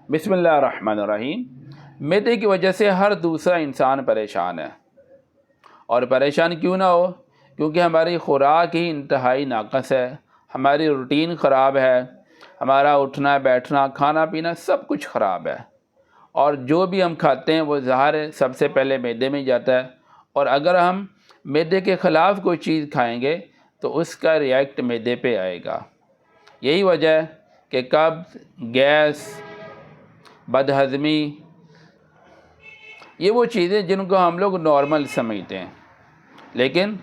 بسم اللہ الرحمن الرحیم۔ معدے کی وجہ سے ہر دوسرا انسان پریشان ہے، اور پریشان کیوں نہ ہو، کیونکہ ہماری خوراک ہی انتہائی ناقص ہے، ہماری روٹین خراب ہے، ہمارا اٹھنا بیٹھنا کھانا پینا سب کچھ خراب ہے، اور جو بھی ہم کھاتے ہیں وہ ظاہر ہے سب سے پہلے معدے میں جاتا ہے، اور اگر ہم معدے کے خلاف کوئی چیز کھائیں گے تو اس کا ریئیکٹ معدے پہ آئے گا۔ یہی وجہ ہے کہ قبض، گیس، بد ہضمی، یہ وہ چیزیں جن کو ہم لوگ نارمل سمجھتے ہیں، لیکن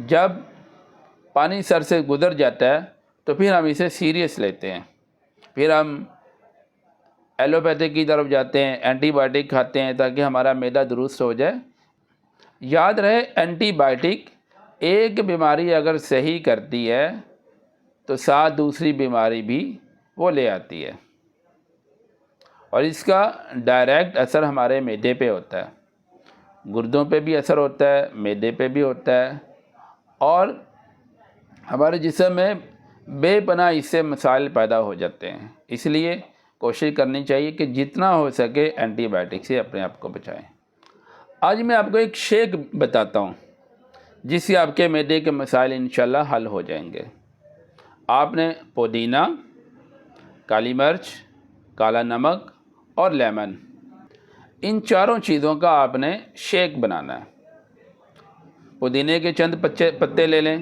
جب پانی سر سے گزر جاتا ہے تو پھر ہم اسے سیریس لیتے ہیں، پھر ہم ایلوپیتھی کی طرف جاتے ہیں، اینٹی بائیوٹک کھاتے ہیں تاکہ ہمارا معدہ درست ہو جائے۔ یاد رہے، اینٹی بائیوٹک ایک بیماری اگر صحیح کرتی ہے تو ساتھ دوسری بیماری بھی وہ لے آتی ہے، اور اس کا ڈائریکٹ اثر ہمارے معدے پہ ہوتا ہے، گردوں پہ بھی اثر ہوتا ہے، معدے پہ بھی ہوتا ہے، اور ہمارے جسم میں بے پناہ اس سے مسائل پیدا ہو جاتے ہیں۔ اس لیے کوشش کرنی چاہیے کہ جتنا ہو سکے اینٹی بائیوٹک سے اپنے آپ کو بچائیں۔ آج میں آپ کو ایک شیک بتاتا ہوں جس سے آپ کے معدے کے مسائل انشاءاللہ حل ہو جائیں گے۔ آپ نے پودینہ، کالی مرچ، کالا نمک اور لیمن، ان چاروں چیزوں کا آپ نے شیک بنانا ہے۔ پودینے کے چند پتے لے لیں،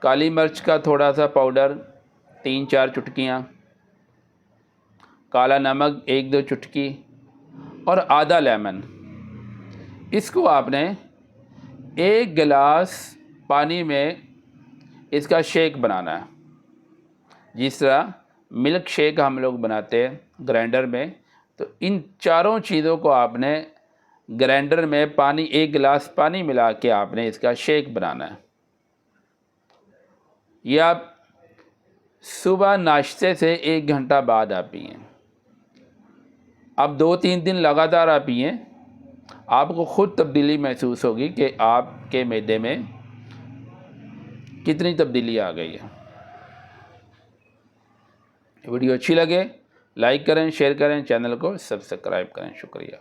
کالی مرچ کا تھوڑا سا پاؤڈر 3-4 چٹکیاں، کالا نمک 1-2 چٹکی، اور آدھا لیمن۔ اس کو آپ نے 1 گلاس پانی میں اس کا شیک بنانا ہے، جس طرح ملک شیک ہم لوگ بناتے ہیں گرائنڈر میں، تو ان چاروں چیزوں کو آپ نے گرائنڈر میں 1 گلاس پانی ملا کے آپ نے اس کا شیک بنانا ہے۔ یہ آپ صبح ناشتے سے 1 گھنٹہ بعد آپ پئیں۔ اب 2-3 دن لگاتار آپ پئیں، آپ کو خود تبدیلی محسوس ہوگی کہ آپ کے معدے میں کتنی تبدیلی آ گئی ہے۔ ویڈیو اچھی لگے لائک کریں، شیئر کریں، چینل کو سبسکرائب کریں۔ شکریہ۔